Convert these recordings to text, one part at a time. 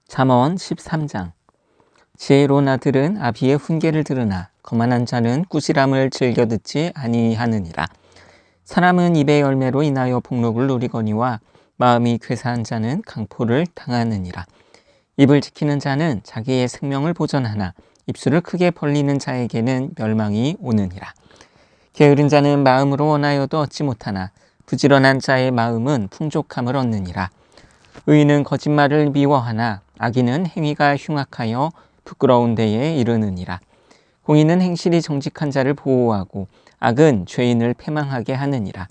잠언 13장. 지혜로운 아들은 아비의 훈계를 들으나 거만한 자는 꾸지람을 즐겨 듣지 아니하느니라. 사람은 입의 열매로 인하여 복록을 누리거니와 마음이 괴사한 자는 강포를 당하느니라. 입을 지키는 자는 자기의 생명을 보전하나 입술을 크게 벌리는 자에게는 멸망이 오느니라. 게으른 자는 마음으로 원하여도 얻지 못하나 부지런한 자의 마음은 풍족함을 얻느니라. 의인은 거짓말을 미워하나 악인은 행위가 흉악하여 부끄러운 데에 이르느니라. 공의는 행실이 정직한 자를 보호하고 악은 죄인을 패망하게 하느니라.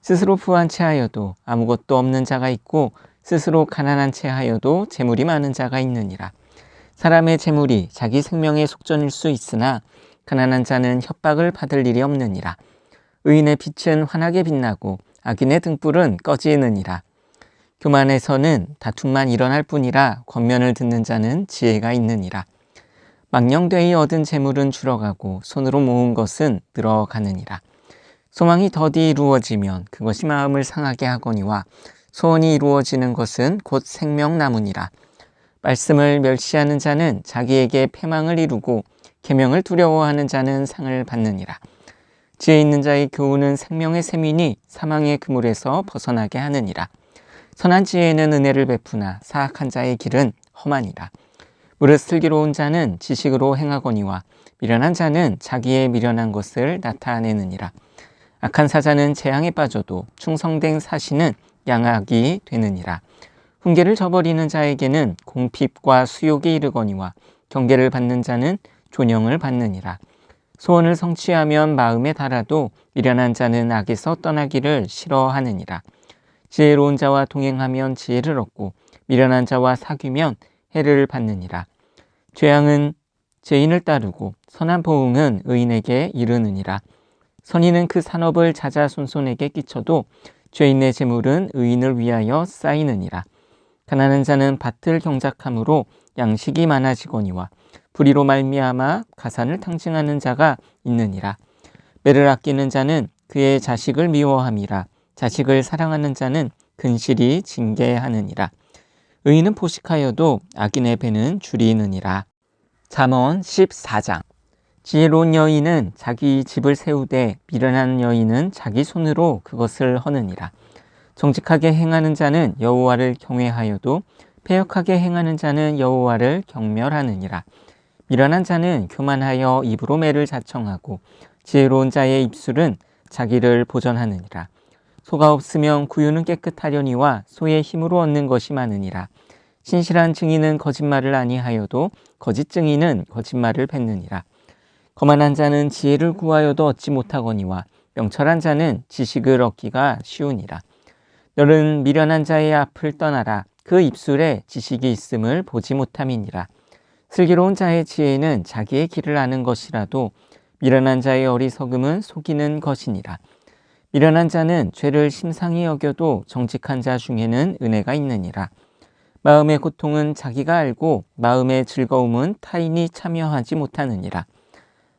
스스로 부한 채 하여도 아무것도 없는 자가 있고 스스로 가난한 채 하여도 재물이 많은 자가 있느니라. 사람의 재물이 자기 생명의 속전일 수 있으나 가난한 자는 협박을 받을 일이 없느니라. 의인의 빛은 환하게 빛나고 악인의 등불은 꺼지느니라. 교만에서는 다툼만 일어날 뿐이라 권면을 듣는 자는 지혜가 있느니라. 망령되이 얻은 재물은 줄어가고 손으로 모은 것은 늘어가느니라. 소망이 더디 이루어지면 그것이 마음을 상하게 하거니와 소원이 이루어지는 것은 곧 생명나무니라. 말씀을 멸시하는 자는 자기에게 패망을 이루고 계명을 두려워하는 자는 상을 받느니라. 지혜 있는 자의 교훈은 생명의 샘이니 사망의 그물에서 벗어나게 하느니라. 선한 지혜는 은혜를 베푸나 사악한 자의 길은 험하니라. 무릇 슬기로운 자는 지식으로 행하거니와 미련한 자는 자기의 미련한 것을 나타내느니라. 악한 사자는 재앙에 빠져도 충성된 사시는 양악이 되느니라. 훈계를 저버리는 자에게는 공핍과 수욕이 이르거니와 경계를 받는 자는 존영을 받느니라. 소원을 성취하면 마음에 달아도 미련한 자는 악에서 떠나기를 싫어하느니라. 지혜로운 자와 동행하면 지혜를 얻고 미련한 자와 사귀면 해를 받느니라. 죄악은 죄인을 따르고 선한 보응은 의인에게 이르느니라. 선인은 그 산업을 자자손손에게 끼쳐도 죄인의 재물은 의인을 위하여 쌓이느니라. 가난한 자는 밭을 경작함으로 양식이 많아지거니와 불의로 말미암아 가산을 탕증하는 자가 있느니라. 매를 아끼는 자는 그의 자식을 미워함이라. 자식을 사랑하는 자는 근실이 징계하느니라. 의인은 포식하여도 악인의 배는 줄이느니라. 잠언 14장. 지혜로운 여인은 자기 집을 세우되 미련한 여인은 자기 손으로 그것을 허느니라. 정직하게 행하는 자는 여호와를 경외하여도 패역하게 행하는 자는 여호와를 경멸하느니라. 미련한 자는 교만하여 입으로 매를 자청하고 지혜로운 자의 입술은 자기를 보전하느니라. 소가 없으면 구유는 깨끗하려니와 소의 힘으로 얻는 것이 많으니라. 신실한 증인은 거짓말을 아니하여도 거짓 증인은 거짓말을 뱉느니라. 거만한 자는 지혜를 구하여도 얻지 못하거니와 명철한 자는 지식을 얻기가 쉬우니라. 너는 미련한 자의 앞을 떠나라. 그 입술에 지식이 있음을 보지 못함이니라. 슬기로운 자의 지혜는 자기의 길을 아는 것이라도 미련한 자의 어리석음은 속이는 것이니라. 미련한 자는 죄를 심상히 여겨도 정직한 자 중에는 은혜가 있느니라. 마음의 고통은 자기가 알고 마음의 즐거움은 타인이 참여하지 못하느니라.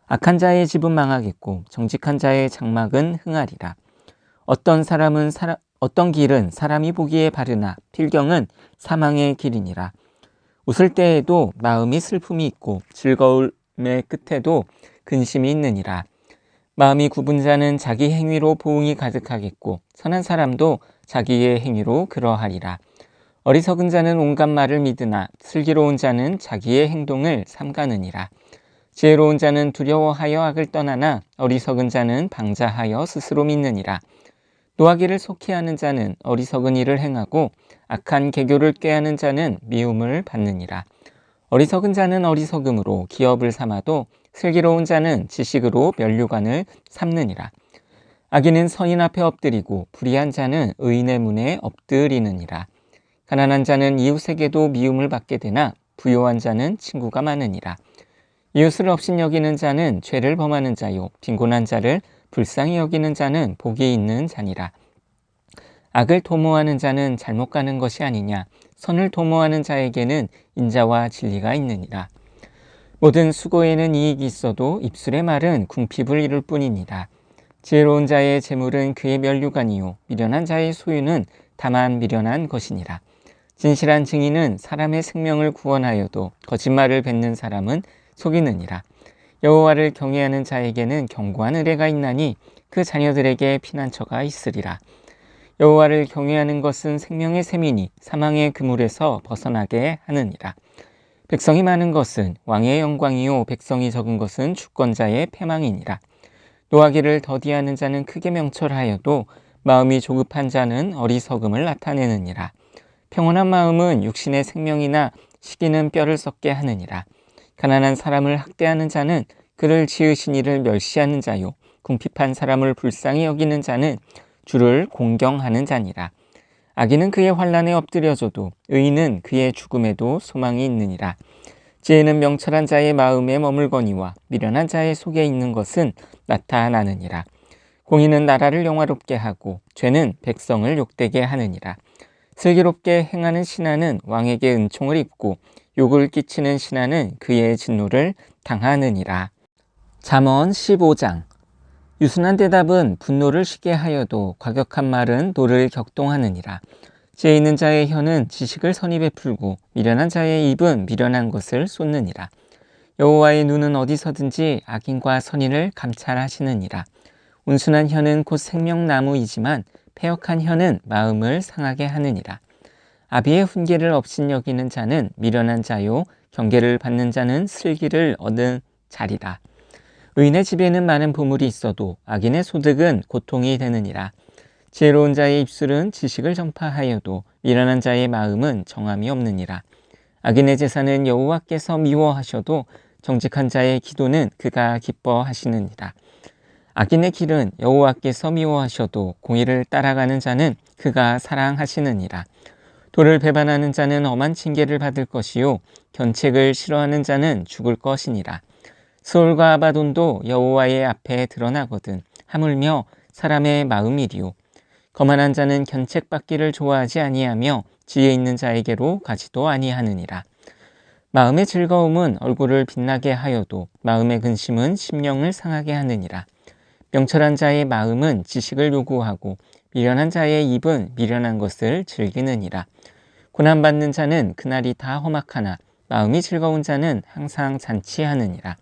악한 자의 집은 망하겠고 정직한 자의 장막은 흥하리라. 어떤 길은 사람이 보기에 바르나 필경은 사망의 길이니라. 웃을 때에도 마음이 슬픔이 있고 즐거움의 끝에도 근심이 있느니라. 마음이 굽은 자는 자기 행위로 보응이 가득하겠고 선한 사람도 자기의 행위로 그러하리라. 어리석은 자는 온갖 말을 믿으나 슬기로운 자는 자기의 행동을 삼가느니라. 지혜로운 자는 두려워하여 악을 떠나나 어리석은 자는 방자하여 스스로 믿느니라. 노하기를 속히하는 자는 어리석은 일을 행하고 악한 계교를 꾀하는 자는 미움을 받느니라. 어리석은 자는 어리석음으로 기업을 삼아도 슬기로운 자는 지식으로 면류관을 삼느니라. 악인은 선인 앞에 엎드리고 불의한 자는 의인의 문에 엎드리느니라. 가난한 자는 이웃에게도 미움을 받게 되나 부요한 자는 친구가 많으니라. 이웃을 업신여기는 자는 죄를 범하는 자요 빈곤한 자를 불쌍히 여기는 자는 복이 있는 자니라. 악을 도모하는 자는 잘못 가는 것이 아니냐. 선을 도모하는 자에게는 인자와 진리가 있느니라. 모든 수고에는 이익이 있어도 입술의 말은 궁핍을 이룰 뿐이니라. 지혜로운 자의 재물은 그의 면류관이요 미련한 자의 소유는 다만 미련한 것이니라. 진실한 증인은 사람의 생명을 구원하여도 거짓말을 뱉는 사람은 속이느니라. 여호와를 경외하는 자에게는 견고한 의뢰가 있나니 그 자녀들에게 피난처가 있으리라. 여호와를 경외하는 것은 생명의 셈이니 사망의 그물에서 벗어나게 하느니라. 백성이 많은 것은 왕의 영광이요 백성이 적은 것은 주권자의 패망이니라. 노하기를 더디하는 자는 크게 명철하여도 마음이 조급한 자는 어리석음을 나타내느니라. 평온한 마음은 육신의 생명이나 시기는 뼈를 썩게 하느니라. 가난한 사람을 학대하는 자는 그를 지으신 이를 멸시하는 자요 궁핍한 사람을 불쌍히 여기는 자는 주를 공경하는 자니라. 악인은 그의 환난에 엎드려져도 의인은 그의 죽음에도 소망이 있느니라. 지혜는 명철한 자의 마음에 머물거니와 미련한 자의 속에 있는 것은 나타나느니라. 공의는 나라를 영화롭게 하고 죄는 백성을 욕되게 하느니라. 슬기롭게 행하는 신하는 왕에게 은총을 입고 욕을 끼치는 신하는 그의 진노를 당하느니라. 잠언 15장. 유순한 대답은 분노를 쉬게 하여도 과격한 말은 노를 격동하느니라. 지혜 있는 자의 혀는 지식을 선히 베풀고 미련한 자의 입은 미련한 것을 쏟느니라. 여호와의 눈은 어디서든지 악인과 선인을 감찰하시느니라. 온순한 혀는 곧 생명나무이지만 패역한 혀는 마음을 상하게 하느니라. 아비의 훈계를 업신여기는 자는 미련한 자요 경계를 받는 자는 슬기를 얻은 자리라. 의인의 집에는 많은 보물이 있어도 악인의 소득은 고통이 되느니라. 지혜로운 자의 입술은 지식을 전파하여도 미련한 자의 마음은 정함이 없느니라. 악인의 제사는 여호와께서 미워하셔도 정직한 자의 기도는 그가 기뻐하시느니라. 악인의 길은 여호와께서 미워하셔도 공의를 따라가는 자는 그가 사랑하시느니라. 도를 배반하는 자는 엄한 징계를 받을 것이요 견책을 싫어하는 자는 죽을 것이니라. 스올과 아바돈도 여호와의 앞에 드러나거든 하물며 사람의 마음이리요. 거만한 자는 견책받기를 좋아하지 아니하며 지혜 있는 자에게로 가지도 아니하느니라. 마음의 즐거움은 얼굴을 빛나게 하여도 마음의 근심은 심령을 상하게 하느니라. 명철한 자의 마음은 지식을 요구하고 미련한 자의 입은 미련한 것을 즐기느니라. 고난받는 자는 그날이 다 험악하나 마음이 즐거운 자는 항상 잔치하느니라.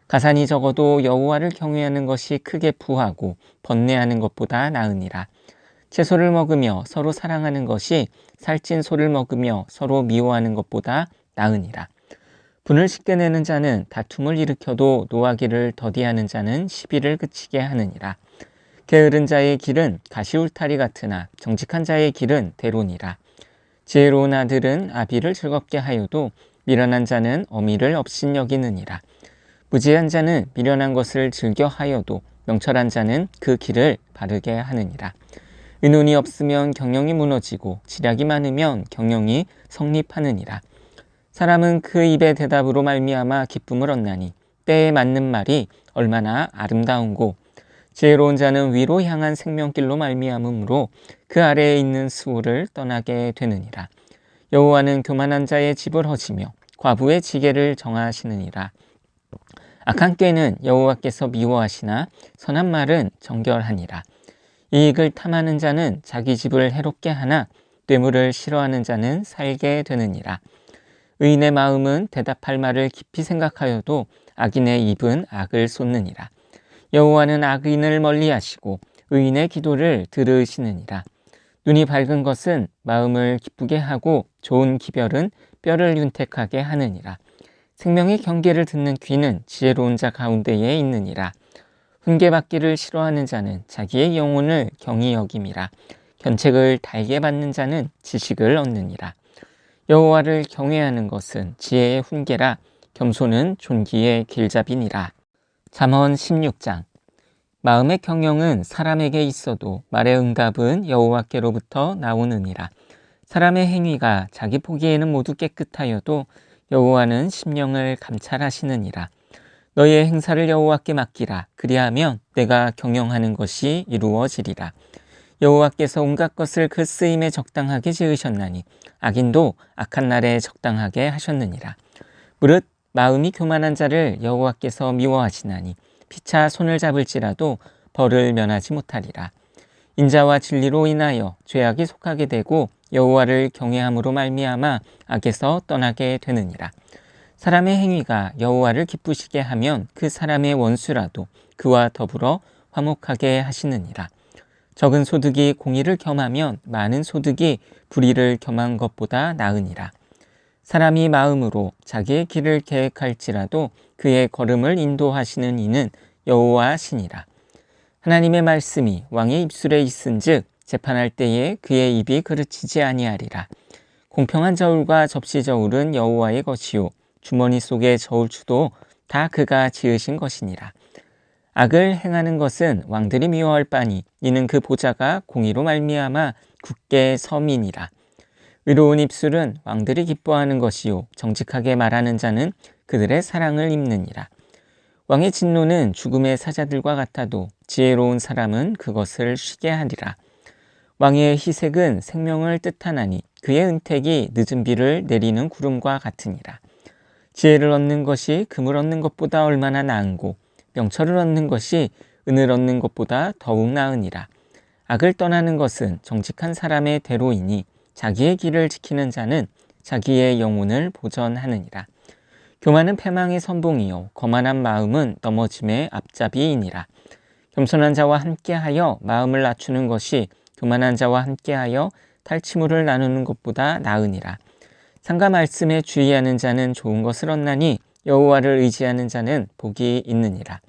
가산이 적어도 여호와를 경외하는 것이 크게 부하고 번뇌하는 것보다 나으니라. 채소를 먹으며 서로 사랑하는 것이 살찐 소를 먹으며 서로 미워하는 것보다 나으니라. 분을 쉽게 내는 자는 다툼을 일으켜도 노하기를 더디하는 자는 시비를 그치게 하느니라. 게으른 자의 길은 가시울타리 같으나 정직한 자의 길은 대로니라. 지혜로운 아들은 아비를 즐겁게 하여도 미련한 자는 어미를 업신여기느니라. 무지한 자는 미련한 것을 즐겨 하여도 명철한 자는 그 길을 바르게 하느니라. 의논이 없으면 경영이 무너지고 지략이 많으면 경영이 성립하느니라. 사람은 그 입의 대답으로 말미암아 기쁨을 얻나니 때에 맞는 말이 얼마나 아름다운고 지혜로운 자는 위로 향한 생명길로 말미암으므로 그 아래에 있는 수호를 떠나게 되느니라. 여호와는 교만한 자의 집을 허지며 과부의 지게를 정하시느니라. 악한 꾀는 여호와께서 미워하시나 선한 말은 정결하니라. 이익을 탐하는 자는 자기 집을 해롭게 하나 뇌물을 싫어하는 자는 살게 되느니라. 의인의 마음은 대답할 말을 깊이 생각하여도 악인의 입은 악을 쏟느니라. 여호와는 악인을 멀리하시고 의인의 기도를 들으시느니라. 눈이 밝은 것은 마음을 기쁘게 하고 좋은 기별은 뼈를 윤택하게 하느니라. 생명의 경계를 듣는 귀는 지혜로운 자 가운데에 있느니라. 훈계받기를 싫어하는 자는 자기의 영혼을 경히 여김이라. 견책을 달게 받는 자는 지식을 얻느니라. 여호와를 경외하는 것은 지혜의 훈계라. 겸손은 존귀의 길잡이니라. 잠언 16장. 마음의 경영은 사람에게 있어도 말의 응답은 여호와께로부터 나오느니라. 사람의 행위가 자기 보기에는 모두 깨끗하여도 여호와는 심령을 감찰하시느니라. 너희의 행사를 여호와께 맡기라. 그리하면 내가 경영하는 것이 이루어지리라. 여호와께서 온갖 것을 그 쓰임에 적당하게 지으셨나니 악인도 악한 날에 적당하게 하셨느니라. 무릇 마음이 교만한 자를 여호와께서 미워하시나니 피차 손을 잡을지라도 벌을 면하지 못하리라. 인자와 진리로 인하여 죄악이 속하게 되고 여호와를 경외함으로 말미암아 악에서 떠나게 되느니라. 사람의 행위가 여호와를 기쁘시게 하면 그 사람의 원수라도 그와 더불어 화목하게 하시느니라. 적은 소득이 공의를 겸하면 많은 소득이 불의를 겸한 것보다 나으니라. 사람이 마음으로 자기의 길을 계획할지라도 그의 걸음을 인도하시는 이는 여호와시니라. 하나님의 말씀이 왕의 입술에 있은즉 재판할 때에 그의 입이 그르치지 아니하리라. 공평한 저울과 접시 저울은 여호와의 것이요 주머니 속의 저울추도 다 그가 지으신 것이니라. 악을 행하는 것은 왕들이 미워할 바니 이는 그 보좌가 공의로 말미암아 굳게 섬이니라. 의로운 입술은 왕들이 기뻐하는 것이요 정직하게 말하는 자는 그들의 사랑을 입느니라. 왕의 진노는 죽음의 사자들과 같아도 지혜로운 사람은 그것을 쉬게 하리라. 왕의 희색은 생명을 뜻하나니 그의 은택이 늦은 비를 내리는 구름과 같으니라. 지혜를 얻는 것이 금을 얻는 것보다 얼마나 나은고 명철을 얻는 것이 은을 얻는 것보다 더욱 나으니라. 악을 떠나는 것은 정직한 사람의 대로이니 자기의 길을 지키는 자는 자기의 영혼을 보전하느니라. 교만은 패망의 선봉이요 거만한 마음은 넘어짐의 앞잡이이니라. 겸손한 자와 함께하여 마음을 낮추는 것이 교만한 자와 함께하여 탈취물을 나누는 것보다 나으니라. 상과 말씀에 주의하는 자는 좋은 것을 얻나니 여호와를 의지하는 자는 복이 있느니라.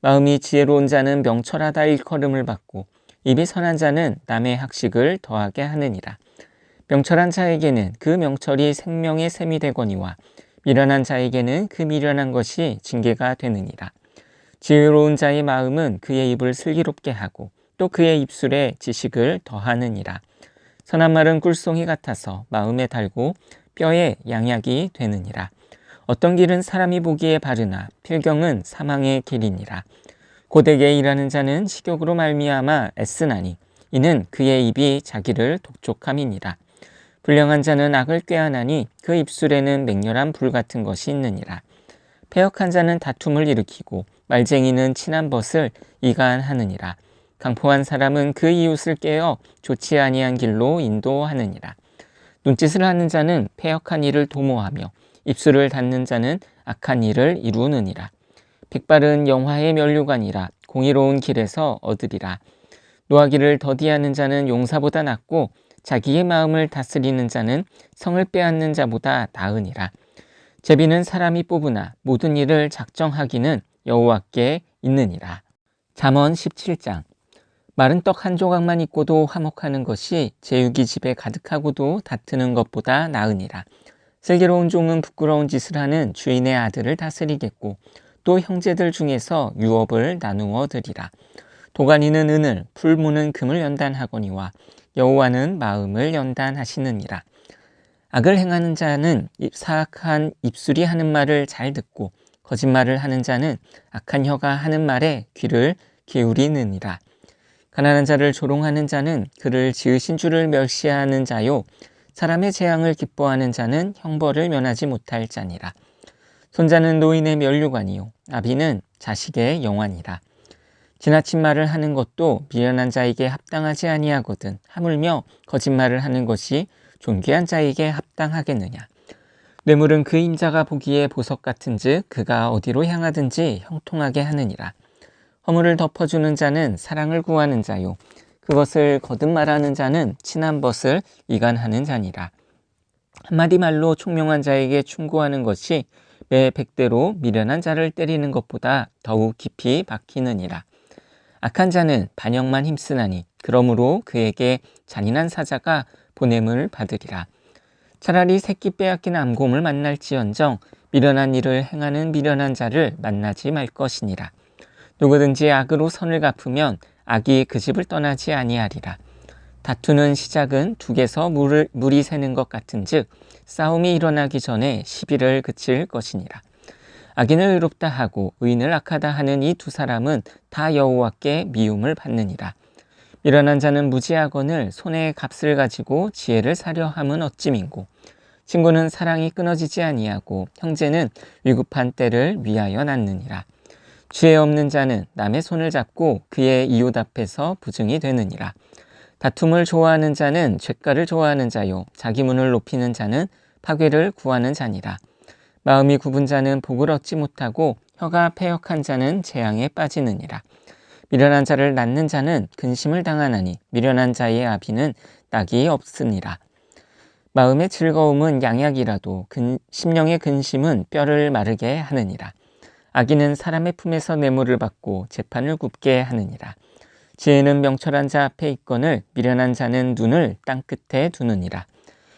마음이 지혜로운 자는 명철하다 일컬음을 받고 입이 선한 자는 남의 학식을 더하게 하느니라. 명철한 자에게는 그 명철이 생명의 샘이 되거니와 미련한 자에게는 그 미련한 것이 징계가 되느니라. 지혜로운 자의 마음은 그의 입을 슬기롭게 하고 또 그의 입술에 지식을 더하느니라. 선한 말은 꿀송이 같아서 마음에 달고 뼈에 양약이 되느니라. 어떤 길은 사람이 보기에 바르나 필경은 사망의 길이니라. 고되게 일하는 자는 식욕으로 말미암아 애쓰나니 이는 그의 입이 자기를 독촉함이니라. 불량한 자는 악을 꾀하나니 그 입술에는 맹렬한 불 같은 것이 있느니라. 패역한 자는 다툼을 일으키고 말쟁이는 친한 벗을 이간하느니라. 강포한 사람은 그 이웃을 깨어 좋지 아니한 길로 인도하느니라. 눈짓을 하는 자는 패역한 일을 도모하며 입술을 닫는 자는 악한 일을 이루느니라. 백발은 영화의 면류관이라 공의로운 길에서 얻으리라. 노하기를 더디하는 자는 용사보다 낫고 자기의 마음을 다스리는 자는 성을 빼앗는 자보다 나으니라. 제비는 사람이 뽑으나 모든 일을 작정하기는 여호와께 있느니라. 잠언 17장. 마른 떡 한 조각만 있고도 화목하는 것이 제육이 집에 가득하고도 다투는 것보다 나으니라. 슬기로운 종은 부끄러운 짓을 하는 주인의 아들을 다스리겠고 또 형제들 중에서 유업을 나누어 드리라. 도가니는 은을 풀무는 금을 연단하거니와 여호와는 마음을 연단하시느니라. 악을 행하는 자는 사악한 입술이 하는 말을 잘 듣고 거짓말을 하는 자는 악한 혀가 하는 말에 귀를 기울이느니라. 가난한 자를 조롱하는 자는 그를 지으신 주를 멸시하는 자요 사람의 재앙을 기뻐하는 자는 형벌을 면하지 못할 자니라. 손자는 노인의 면류관이요 아비는 자식의 영환이라. 지나친 말을 하는 것도 미련한 자에게 합당하지 아니하거든 하물며 거짓말을 하는 것이 존귀한 자에게 합당하겠느냐. 뇌물은 그 임자가 보기에 보석 같은즉 그가 어디로 향하든지 형통하게 하느니라. 허물을 덮어주는 자는 사랑을 구하는 자요 그것을 거듭 말하는 자는 친한 벗을 이간하는 자니라. 한마디 말로 총명한 자에게 충고하는 것이 매 100대로 미련한 자를 때리는 것보다 더욱 깊이 박히느니라. 악한 자는 반역만 힘쓰나니 그러므로 그에게 잔인한 사자가 보냄을 받으리라. 차라리 새끼 빼앗긴 암곰을 만날지언정 미련한 일을 행하는 미련한 자를 만나지 말 것이니라. 누구든지 악으로 선을 갚으면 악이 그 집을 떠나지 아니하리라. 다투는 시작은 둑에서 물이 새는 것 같은즉 싸움이 일어나기 전에 시비를 그칠 것이니라. 악인을 의롭다 하고 의인을 악하다 하는 이 두 사람은 다 여호와께 미움을 받느니라. 미련한 자는 무지하거늘 손에 값을 가지고 지혜를 사려 함은 어찌민고. 친구는 사랑이 끊어지지 아니하고 형제는 위급한 때를 위하여 낳느니라. 지혜 없는 자는 남의 손을 잡고 그의 이웃 앞에서 부증이 되느니라. 다툼을 좋아하는 자는 죗가를 좋아하는 자요 자기 문을 높이는 자는 파괴를 구하는 자니라. 마음이 굽은 자는 복을 얻지 못하고 혀가 패역한 자는 재앙에 빠지느니라. 미련한 자를 낳는 자는 근심을 당하나니 미련한 자의 아비는 낙이 없으니라. 마음의 즐거움은 양약이라도 심령의 근심은 뼈를 마르게 하느니라. 악인은 사람의 품에서 뇌물을 받고 재판을 굽게 하느니라. 지혜는 명철한 자 앞에 있거늘 미련한 자는 눈을 땅끝에 두느니라.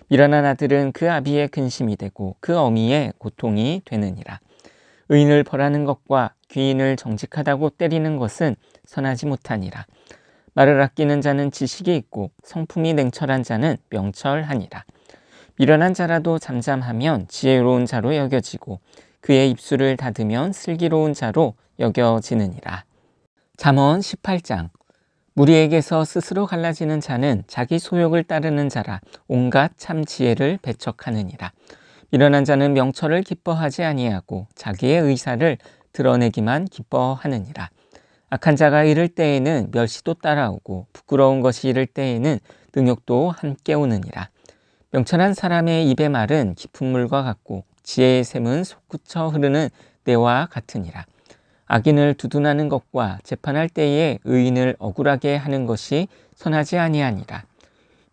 미련한 아들은 그 아비의 근심이 되고 그 어미의 고통이 되느니라. 의인을 벌하는 것과 귀인을 정직하다고 때리는 것은 선하지 못하니라. 말을 아끼는 자는 지식이 있고 성품이 냉철한 자는 명철하니라. 미련한 자라도 잠잠하면 지혜로운 자로 여겨지고 그의 입술을 닫으면 슬기로운 자로 여겨지느니라. 잠언 18장. 무리에게서 스스로 갈라지는 자는 자기 소욕을 따르는 자라 온갖 참 지혜를 배척하느니라. 미련한 자는 명철을 기뻐하지 아니하고 자기의 의사를 드러내기만 기뻐하느니라. 악한 자가 이를 때에는 멸시도 따라오고 부끄러운 것이 이를 때에는 능욕도 함께 오느니라. 명철한 사람의 입의 말은 깊은 물과 같고 지혜의 샘은 솟구쳐 흐르는 내와 같으니라. 악인을 두둔하는 것과 재판할 때에 의인을 억울하게 하는 것이 선하지 아니하니라.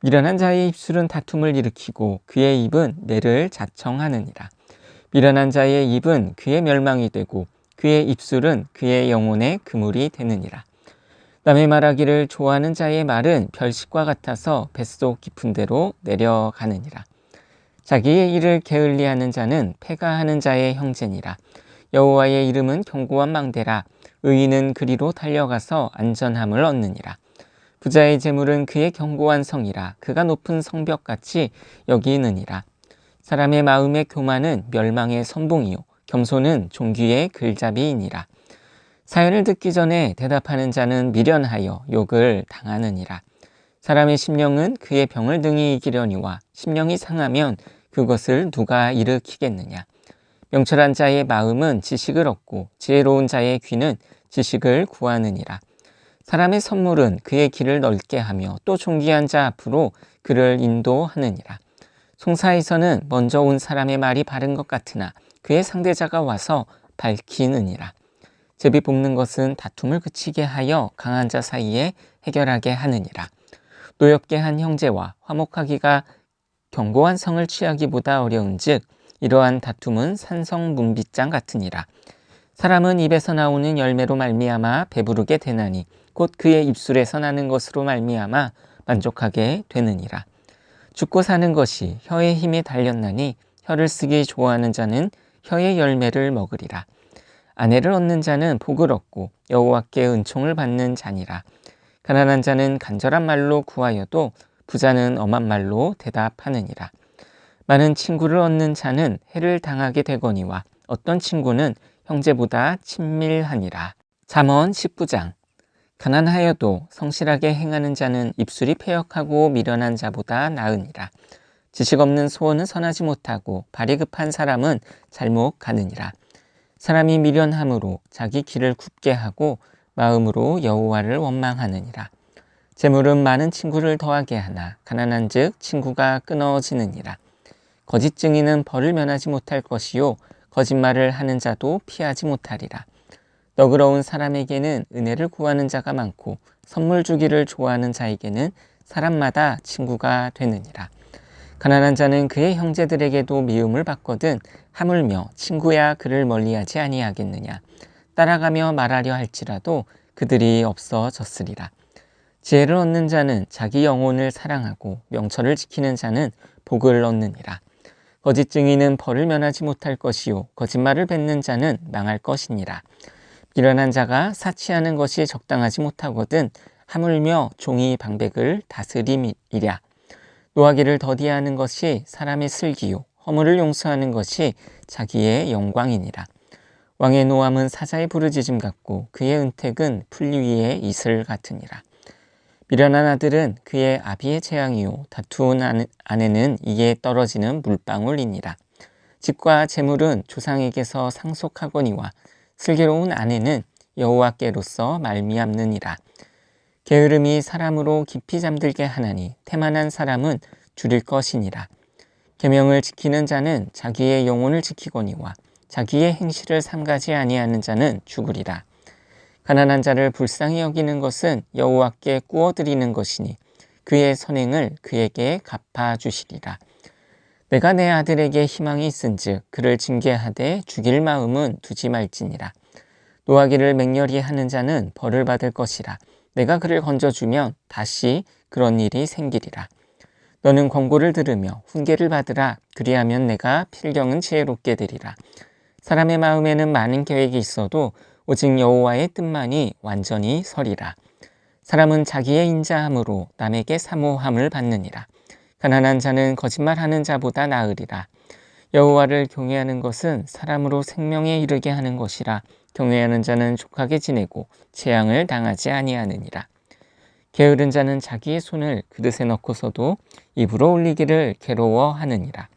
미련한 자의 입술은 다툼을 일으키고 그의 입은 매를 자청하느니라. 미련한 자의 입은 그의 멸망이 되고 그의 입술은 그의 영혼의 그물이 되느니라. 남의 말하기를 좋아하는 자의 말은 별식과 같아서 뱃속 깊은 데로 내려가느니라. 자기의 일을 게을리하는 자는 패가하는 자의 형제니라. 여호와의 이름은 견고한 망대라. 의인은 그리로 달려가서 안전함을 얻느니라. 부자의 재물은 그의 견고한 성이라. 그가 높은 성벽같이 여기느니라. 사람의 마음의 교만은 멸망의 선봉이요 겸손은 종귀의 글잡이이니라. 사연을 듣기 전에 대답하는 자는 미련하여 욕을 당하느니라. 사람의 심령은 그의 병을 등이 이기려니와 심령이 상하면 그것을 누가 일으키겠느냐. 명철한 자의 마음은 지식을 얻고 지혜로운 자의 귀는 지식을 구하느니라. 사람의 선물은 그의 길을 넓게 하며 또 존귀한 자 앞으로 그를 인도하느니라. 송사에서는 먼저 온 사람의 말이 바른 것 같으나 그의 상대자가 와서 밝히느니라. 제비 뽑는 것은 다툼을 그치게 하여 강한 자 사이에 해결하게 하느니라. 노엽게 한 형제와 화목하기가 견고한 성을 취하기보다 어려운즉 이러한 다툼은 산성문빗장 같으니라. 사람은 입에서 나오는 열매로 말미암아 배부르게 되나니 곧 그의 입술에서 나는 것으로 말미암아 만족하게 되느니라. 죽고 사는 것이 혀의 힘에 달렸나니 혀를 쓰기 좋아하는 자는 혀의 열매를 먹으리라. 아내를 얻는 자는 복을 얻고 여호와께 은총을 받는 자니라. 가난한 자는 간절한 말로 구하여도 부자는 엄한 말로 대답하느니라. 많은 친구를 얻는 자는 해를 당하게 되거니와 어떤 친구는 형제보다 친밀하니라. 잠언 19장. 가난하여도 성실하게 행하는 자는 입술이 패역하고 미련한 자보다 나으니라. 지식 없는 소원은 선하지 못하고 발이 급한 사람은 잘못 가느니라. 사람이 미련함으로 자기 길을 굽게 하고 마음으로 여호와를 원망하느니라. 재물은 많은 친구를 더하게 하나 가난한즉 친구가 끊어지느니라. 거짓 증인은 벌을 면하지 못할 것이요 거짓말을 하는 자도 피하지 못하리라. 너그러운 사람에게는 은혜를 구하는 자가 많고 선물 주기를 좋아하는 자에게는 사람마다 친구가 되느니라. 가난한 자는 그의 형제들에게도 미움을 받거든 하물며 친구야 그를 멀리하지 아니하겠느냐. 따라가며 말하려 할지라도 그들이 없어졌으리라. 지혜를 얻는 자는 자기 영혼을 사랑하고 명철을 지키는 자는 복을 얻느니라. 거짓 증인은 벌을 면하지 못할 것이요 거짓말을 뱉는 자는 망할 것이니라. 미련한 자가 사치하는 것이 적당하지 못하거든 하물며 종이 방백을 다스림이랴. 노하기를 더디하는 것이 사람의 슬기요 허물을 용서하는 것이 자기의 영광이니라. 왕의 노함은 사자의 부르짖음 같고 그의 은택은 풀 위의 이슬 같으니라. 미련한 아들은 그의 아비의 재앙이요 다투은 아내는 이에 떨어지는 물방울이니라. 집과 재물은 조상에게서 상속하거니와 슬기로운 아내는 여호와께로서 말미암느니라. 게으름이 사람으로 깊이 잠들게 하나니 태만한 사람은 줄일 것이니라. 계명을 지키는 자는 자기의 영혼을 지키거니와 자기의 행실을 삼가지 아니하는 자는 죽으리라. 가난한 자를 불쌍히 여기는 것은 여호와께 꾸어드리는 것이니 그의 선행을 그에게 갚아주시리라. 내가 내 아들에게 희망이 있은즉 그를 징계하되 죽일 마음은 두지 말지니라. 노하기를 맹렬히 하는 자는 벌을 받을 것이라. 내가 그를 건져주면 다시 그런 일이 생기리라. 너는 권고를 들으며 훈계를 받으라. 그리하면 내가 필경은 지혜롭게 되리라. 사람의 마음에는 많은 계획이 있어도 오직 여호와의 뜻만이 완전히 서리라. 사람은 자기의 인자함으로 남에게 사모함을 받느니라. 가난한 자는 거짓말하는 자보다 나으리라. 여호와를 경외하는 것은 사람으로 생명에 이르게 하는 것이라. 경외하는 자는 족하게 지내고 재앙을 당하지 아니하느니라. 게으른 자는 자기의 손을 그릇에 넣고서도 입으로 올리기를 괴로워하느니라.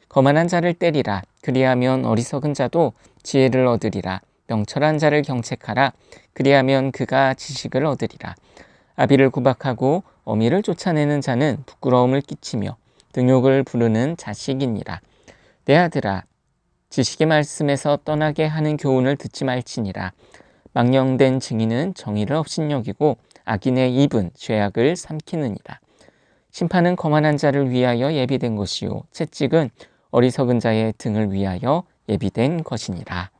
거만한 자를 때리라. 그리하면 어리석은 자도 지혜를 얻으리라. 명철한 자를 경책하라. 그리하면 그가 지식을 얻으리라. 아비를 구박하고 어미를 쫓아내는 자는 부끄러움을 끼치며 등욕을 부르는 자식이니라. 내 아들아, 지식의 말씀에서 떠나게 하는 교훈을 듣지 말지니라. 망령된 증인은 정의를 업신여기고 악인의 입은 죄악을 삼키느니라. 심판은 거만한 자를 위하여 예비된 것이요 채찍은 어리석은 자의 등을 위하여 예비된 것이니라.